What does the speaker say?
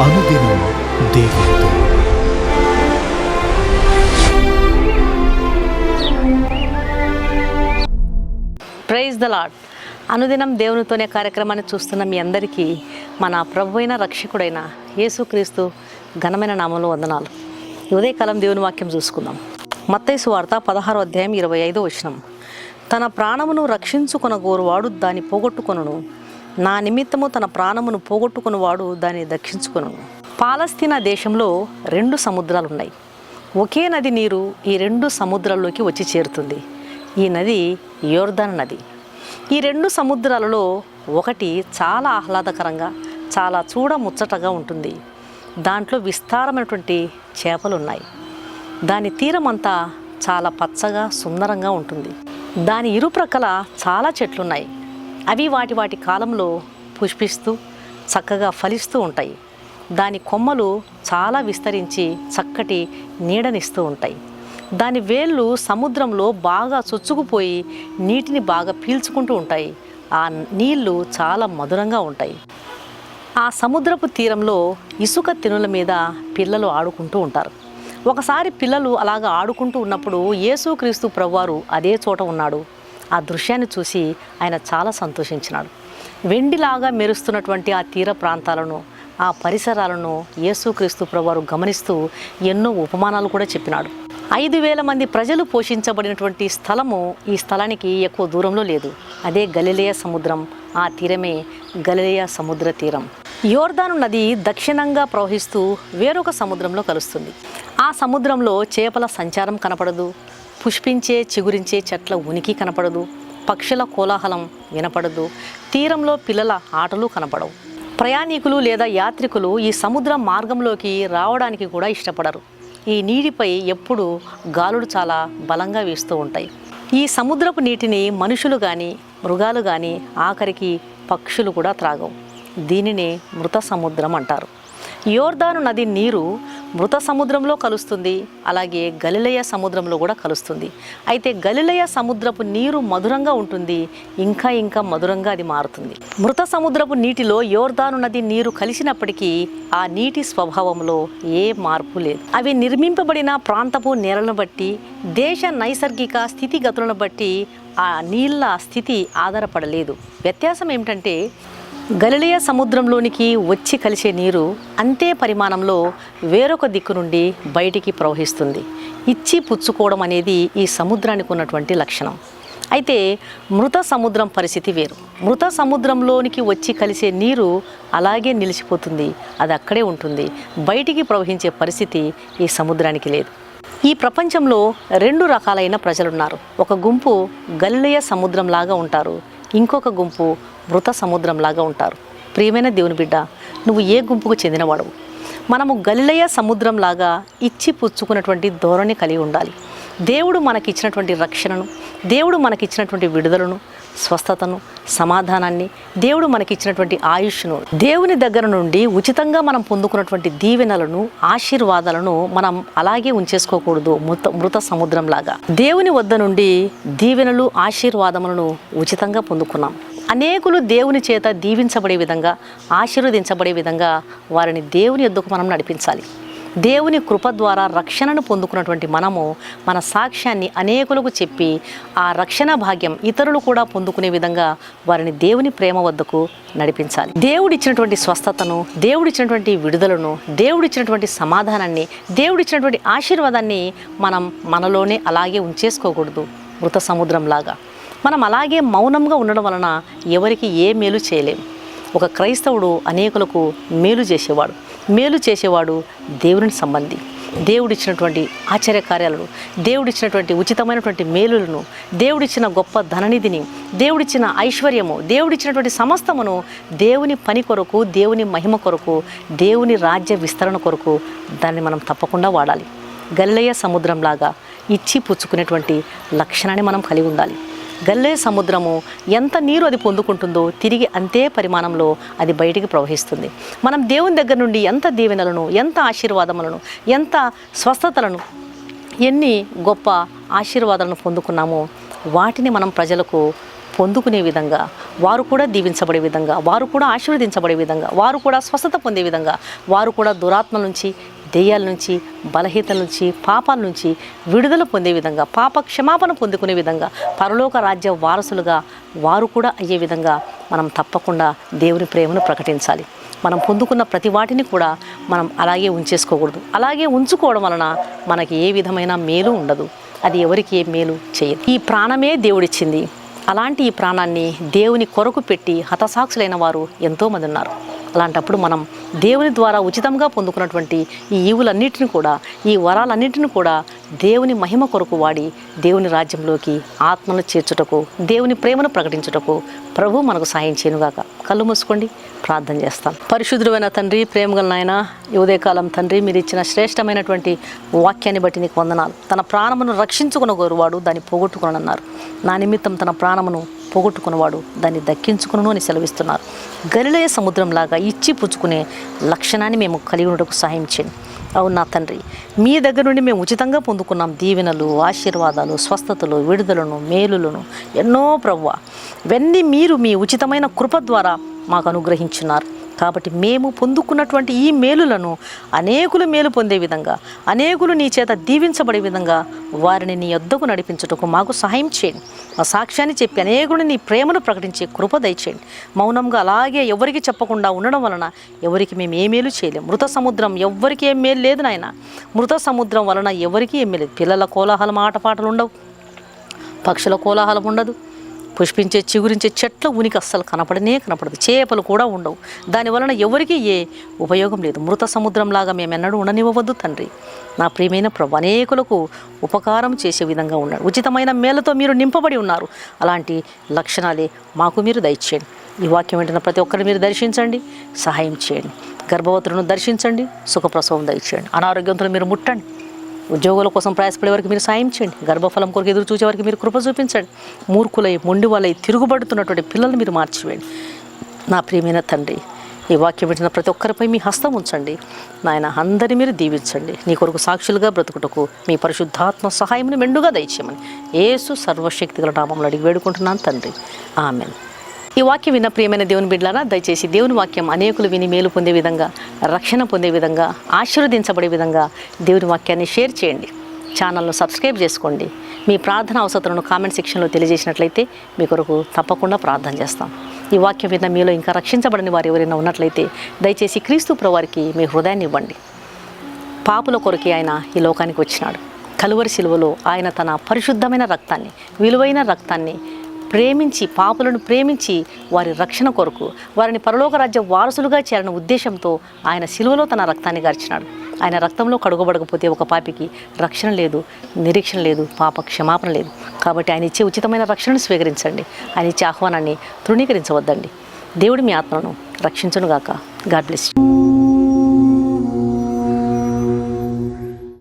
అనుదినం దేవునితో. Praise the Lord. అనుదినం దేవునితోనే కార్యక్రమాన్ని చూస్తున్న మీ అందరికీ మన ప్రభువైన రక్షకుడైన యేసుక్రీస్తు ఘనమైన నామంలో వందనాలు. ఉదయకాలం దేవుని వాక్యం చూసుకుందాం. మత్తయి సువార్త 16వ అధ్యాయం 25వ వచనం. తన ప్రాణమును రక్షించుకొనగోరువాడు దాన్ని పోగొట్టుకొనును, నా నిమిత్తము తన ప్రాణమును పోగొట్టుకున్నవాడు దాన్ని దక్కించుకొనును. పాలస్తీనా దేశంలో 2 సముద్రాలు ఉన్నాయి. ఒకే నది నీరు ఈ 2 సముద్రాల్లోకి వచ్చి చేరుతుంది. ఈ నది యోర్దాను నది. ఈ 2 సముద్రాలలో ఒకటి చాలా ఆహ్లాదకరంగా, చాలా చూడముచ్చటగా ఉంటుంది. దాంట్లో విస్తారమైనటువంటి చేపలు ఉన్నాయి. దాని తీరం అంతా చాలా పచ్చగా సుందరంగా ఉంటుంది. దాని ఇరుప్రక్కల చాలా చెట్లున్నాయి. అవి వాటి కాలంలో పుష్పిస్తూ చక్కగా ఫలిస్తూ ఉంటాయి. దాని కొమ్మలు చాలా విస్తరించి చక్కటి నీడనిస్తూ ఉంటాయి. దాని వేళ్ళు సముద్రంలో బాగా చొచ్చుకుపోయి నీటిని బాగా పీల్చుకుంటూ ఉంటాయి. ఆ నీళ్లు చాలా మధురంగా ఉంటాయి. ఆ సముద్రపు తీరంలో ఇసుక తినుల మీద పిల్లలు ఆడుకుంటూ ఉంటారు. ఒకసారి పిల్లలు అలాగా ఆడుకుంటూ ఉన్నప్పుడు యేసుక్రీస్తు ప్రభువారు అదే చోట ఉన్నాడు. ఆ దృశ్యాన్ని చూసి ఆయన చాలా సంతోషించినాడు. వెండిలాగా మెరుస్తున్నటువంటి ఆ తీర ప్రాంతాలను, ఆ పరిసరాలను యేసుక్రీస్తు ప్రభువారు గమనిస్తూ ఎన్నో ఉపమానాలు కూడా చెప్పినాడు. 5,000 మంది ప్రజలు పోషించబడినటువంటి స్థలము ఈ స్థలానికి ఎక్కువ దూరంలో లేదు. అదే గలిలయ సముద్రం. ఆ తీరమే గలిలయ సముద్ర తీరం. యోర్దాను నది దక్షిణంగా ప్రవహిస్తూ వేరొక సముద్రంలో కలుస్తుంది. ఆ సముద్రంలో చేపల సంచారం కనపడదు. పుష్పించే చిగురించే చెట్ల ఉనికి కనపడదు. పక్షుల కోలాహలం వినపడదు. తీరంలో పిల్లల ఆటలు కనపడవు. ప్రయాణికులు లేదా యాత్రికులు ఈ సముద్ర మార్గంలోకి రావడానికి కూడా ఇష్టపడరు. ఈ నీటిపై ఎప్పుడు గాలులు చాలా బలంగా వీస్తూ ఉంటాయి. ఈ సముద్రపు నీటిని మనుషులు కానీ, మృగాలు కానీ, ఆఖరికి పక్షులు కూడా త్రాగవు. దీనిని మృత సముద్రం అంటారు. యోర్దాను నది నీరు మృత సముద్రంలో కలుస్తుంది. అలాగే గలిలయ సముద్రంలో కూడా కలుస్తుంది. అయితే గలిలయ సముద్రపు నీరు మధురంగా ఉంటుంది. ఇంకా మధురంగా అది మారుతుంది. మృత సముద్రపు నీటిలో యోర్దాను నది నీరు కలిసినప్పటికీ ఆ నీటి స్వభావంలో ఏ మార్పు లేదు. అవి నిర్మింపబడిన ప్రాంతపు నేలను బట్టి, దేశ నైసర్గిక స్థితిగతులను బట్టి ఆ నీళ్ళ స్థితి ఆధారపడలేదు. వ్యత్యాసం ఏమిటంటే గలిలయ సముద్రంలోనికి వచ్చి కలిసే నీరు అంతే పరిమాణంలో వేరొక దిక్కు నుండి బయటికి ప్రవహిస్తుంది. ఇచ్చి పుచ్చుకోవడం అనేది ఈ సముద్రానికి ఉన్నటువంటి లక్షణం. అయితే మృత సముద్రం పరిస్థితి వేరు. మృత సముద్రంలోనికి వచ్చి కలిసే నీరు అలాగే నిలిచిపోతుంది. అది అక్కడే ఉంటుంది. బయటికి ప్రవహించే పరిస్థితి ఈ సముద్రానికి లేదు. ఈ ప్రపంచంలో 2 రకాలైన ప్రజలున్నారు. ఒక గుంపు గలిలయ సముద్రంలాగా ఉంటారు. ఇంకొక గుంపు మృత సముద్రంలాగా ఉంటారు. ప్రియమైన దేవుని బిడ్డ, నువ్వు ఏ గుంపుకు చెందినవాడవు? మనము గలిలయ సముద్రంలాగా ఇచ్చి పుచ్చుకున్నటువంటి ధోరణి కలిగి ఉండాలి. దేవుడు మనకిచ్చినటువంటి రక్షణను, దేవుడు మనకిచ్చినటువంటి విడుదలను, స్వస్థతను, సమాధానాన్ని, దేవుడు మనకిచ్చినటువంటి ఆయుష్ను, దేవుని దగ్గర నుండి ఉచితంగా మనం పొందుకున్నటువంటి దీవెనలను, ఆశీర్వాదాలను మనం అలాగే ఉంచేసుకోకూడదు. మృత సముద్రంలాగా దేవుని వద్ద నుండి దీవెనలు, ఆశీర్వాదములను ఉచితంగా పొందుకున్నాం. అనేకులు దేవుని చేత దీవించబడే విధంగా, ఆశీర్వదించబడే విధంగా వారిని దేవుని యొద్దకు మనం నడిపించాలి. దేవుని కృప ద్వారా రక్షణను పొందుకున్నటువంటి మనము మన సాక్ష్యాన్ని అనేకులకు చెప్పి ఆ రక్షణ భాగ్యం ఇతరులు కూడా పొందుకునే విధంగా వారిని దేవుని ప్రేమ వద్దకు నడిపించాలి. దేవుడిచ్చినటువంటి స్వస్థతను, దేవుడిచ్చినటువంటి విడుదలను, దేవుడిచ్చినటువంటి సమాధానాన్ని, దేవుడిచ్చినటువంటి ఆశీర్వాదాన్ని మనం మనలోనే అలాగే ఉంచేసుకోకూడదు. మృత సముద్రంలాగా మనం అలాగే మౌనంగా ఉండడం వలన ఎవరికి ఏ మేలు చేయలేము. ఒక క్రైస్తవుడు అనేకులకు మేలు చేసేవాడు దేవుని సంబంధి. దేవుడిచ్చినటువంటి ఆశ్చర్యకార్యాలను, దేవుడిచ్చినటువంటి ఉచితమైనటువంటి మేలులను, దేవుడిచ్చిన గొప్ప ధననిధిని, దేవుడిచ్చిన ఐశ్వర్యము, దేవుడిచ్చినటువంటి సమస్తమును దేవుని పని కొరకు, దేవుని మహిమ కొరకు, దేవుని రాజ్య విస్తరణ కొరకు దాన్ని మనం తప్పకుండా వాడాలి. గలిలయ సముద్రంలాగా ఇచ్చి పుచ్చుకునేటువంటి లక్షణాన్ని మనం కలిగి ఉండాలి. గలిలయ సముద్రము ఎంత నీరు అది పొందుకుంటుందో తిరిగి అంతే పరిమాణంలో అది బయటికి ప్రవహిస్తుంది. మనం దేవుని దగ్గర నుండి ఎంత దీవెనలను, ఎంత ఆశీర్వాదములను, ఎంత స్వస్థతలను, ఎన్ని గొప్ప ఆశీర్వాదాలను పొందుకున్నామో వాటిని మనం ప్రజలకు పొందుకునే విధంగా, వారు కూడా దీవించబడే విధంగా, వారు కూడా ఆశీర్వదించబడే విధంగా, వారు కూడా స్వస్థత పొందే విధంగా, వారు కూడా దురాత్మల నుంచి, దెయ్యాల నుంచి, బలహీనతల నుంచి, పాపాల నుంచి విడుదల పొందే విధంగా, పాప క్షమాపణ పొందుకునే విధంగా, పరలోక రాజ్య వారసులుగా వారు కూడా అయ్యే విధంగా మనం తప్పకుండా దేవుని ప్రేమను ప్రకటించాలి. మనం పొందుకున్న ప్రతి వాటిని కూడా మనం అలాగే ఉంచేసుకోకూడదు. అలాగే ఉంచుకోవడం వలన మనకి ఏ విధమైన మేలు ఉండదు. అది ఎవరికి ఏ మేలు చేయదు. ఈ ప్రాణమే దేవుడిచ్చింది. అలాంటి ఈ ప్రాణాన్ని దేవుని కొరకు పెట్టి హతసాక్షులైన వారు ఎంతోమంది ఉన్నారు. అలాంటప్పుడు మనం దేవుని ద్వారా ఉచితంగా పొందుకున్నటువంటి ఈ ఈవులన్నిటిని కూడా, ఈ వరాలన్నింటిని కూడా దేవుని మహిమ కొరకు వాడి దేవుని రాజ్యంలోకి ఆత్మను చేర్చుటకు, దేవుని ప్రేమను ప్రకటించుటకు ప్రభు మనకు సాయం చేయనుగాక. కళ్ళు మూసుకోండి, ప్రార్థన చేస్తాం. పరిశుద్ధుడైన తండ్రి, ప్రేమగల నాయన, ఈ ఉదయకాలం తండ్రి, మీరు ఇచ్చిన శ్రేష్టమైనటువంటి వాక్యాన్ని బట్టి నీకు వందనాలు. తన ప్రాణమును రక్షించుకునగోరువాడు దాన్ని పోగొట్టుకునన్నారు. నా నిమిత్తం తన ప్రాణమును పోగొట్టుకున్నవాడు దాన్ని దక్కించుకును అని సెలవిస్తున్నారు. గలిలయ సముద్రంలాగా ఇచ్చి పుచ్చుకునే లక్షణాన్ని మేము కలిగి ఉండటకు సహాయం చేయండి. అవును నా తండ్రి, మీ దగ్గర నుండి మేము ఉచితంగా పొందుకున్నాం దీవెనలు, ఆశీర్వాదాలు, స్వస్థతలు, విడుదలను, మేలులను ఎన్నో ప్రభువా. ఇవన్నీ మీరు మీ ఉచితమైన కృప ద్వారా మాకు అనుగ్రహించున్నారు. కాబట్టి మేము పొందుకున్నటువంటి ఈ మేలులను అనేకులు మేలు పొందే విధంగా, అనేకులు నీ చేత దీవించబడే విధంగా వారిని నీ యొద్దకు నడిపించుటకు మాకు సహాయం చేయండి. మా సాక్ష్యాన్ని చెప్పి అనేకులు నీ ప్రేమను ప్రకటించే కృప దయచేయండి. మౌనంగా అలాగే ఎవరికి చెప్పకుండా ఉండడం వలన ఎవరికి మేము ఏ మేలు చేయలేము. మృత సముద్రం ఎవరికి ఏం మేలు లేదు నాయన. మృత సముద్రం వలన ఎవరికి ఏం మేలు. పిల్లల కోలాహలం, ఆటపాటలు ఉండవు, పక్షుల కోలాహలం ఉండదు, పుష్పించే చిగురించే చెట్ల ఉనికి అస్సలు కనపడదు, చేపలు కూడా ఉండవు. దానివలన ఎవరికి ఏ ఉపయోగం లేదు. మృత సముద్రంలాగా మేమెన్నడూ ఉండనివ్వవద్దు తండ్రి. నా ప్రియమైన ప్రభు, అనేకులకు ఉపకారం చేసే విధంగా ఉన్నాడు. ఉచితమైన మేలతో మీరు నింపబడి ఉన్నారు. అలాంటి లక్షణాలే మాకు మీరు దయచేయండి. ఈ వాక్యం వెంటనే ప్రతి ఒక్కరిని మీరు దర్శించండి, సహాయం చేయండి. గర్భవతులను దర్శించండి, సుఖప్రసవం దయచేయండి. అనారోగ్యంతో మీరు ముట్టండి. ఉద్యోగుల కోసం ప్రయాసపడే వారికి మీరు సాయం చేయండి. గర్భఫలం కొరకు ఎదురు చూసే వారికి మీరు కృప చూపించండి. మూర్ఖులై, మొండి వాళ్ళై తిరుగుబడుతున్నటువంటి పిల్లల్ని మీరు మార్చివేయండి. నా ప్రియమైన తండ్రి, ఈ వాక్యం వింటున్న ప్రతి ఒక్కరిపై మీ హస్తం ఉంచండి నాయన. అందరినీ మీరు దీవించండి. నీ కొరకు సాక్షులుగా బ్రతుకుటకు మీ పరిశుద్ధాత్మ సహాయమును మెండుగా దయచేయమని యేసు సర్వశక్తిగల నామములో అడిగి వేడుకుంటున్నాను తండ్రి, ఆమెన్. ఈ వాక్యం విన్న ప్రియమైన దేవుని బిడ్డలారా, దయచేసి దేవుని వాక్యం అనేకులు విని మేలు పొందే విధంగా, రక్షణ పొందే విధంగా, ఆశీర్వదించబడే విధంగా దేవుని వాక్యాన్ని షేర్ చేయండి. ఛానల్ను సబ్స్క్రైబ్ చేసుకోండి. మీ ప్రార్థన అవసరాలను కామెంట్ సెక్షన్లో తెలియజేసినట్లయితే మీ కొరకు తప్పకుండా ప్రార్థన చేస్తాం. ఈ వాక్యం విన్న మీలో ఇంకా రక్షించబడని వారు ఎవరైనా ఉన్నట్లయితే దయచేసి క్రీస్తు ప్రభువారికి మీ హృదయాన్ని ఇవ్వండి. పాపుల కొరకే ఆయన ఈ లోకానికి వచ్చినాడు. కలువరి శిలువలో ఆయన తన పరిశుద్ధమైన రక్తాన్ని, విలువైన రక్తాన్ని ప్రేమించి, పాపులను ప్రేమించి వారి రక్షణ కొరకు, వారిని పరలోక రాజ్య వారసులుగా చేరిన ఉద్దేశంతో ఆయన శిలువలో తన రక్తాన్ని గార్చినాడు. ఆయన రక్తంలో కడుగబడకపోతే ఒక పాపికి రక్షణ లేదు, నిరీక్షణ లేదు, పాప క్షమాపణ లేదు. కాబట్టి ఆయన ఇచ్చే ఉచితమైన రక్షణను స్వీకరించండి. ఆయన ఇచ్చే ఆహ్వానాన్ని తృణీకరించవద్దండి. దేవుడి మీ ఆత్మను రక్షించునుగాక. God bless you.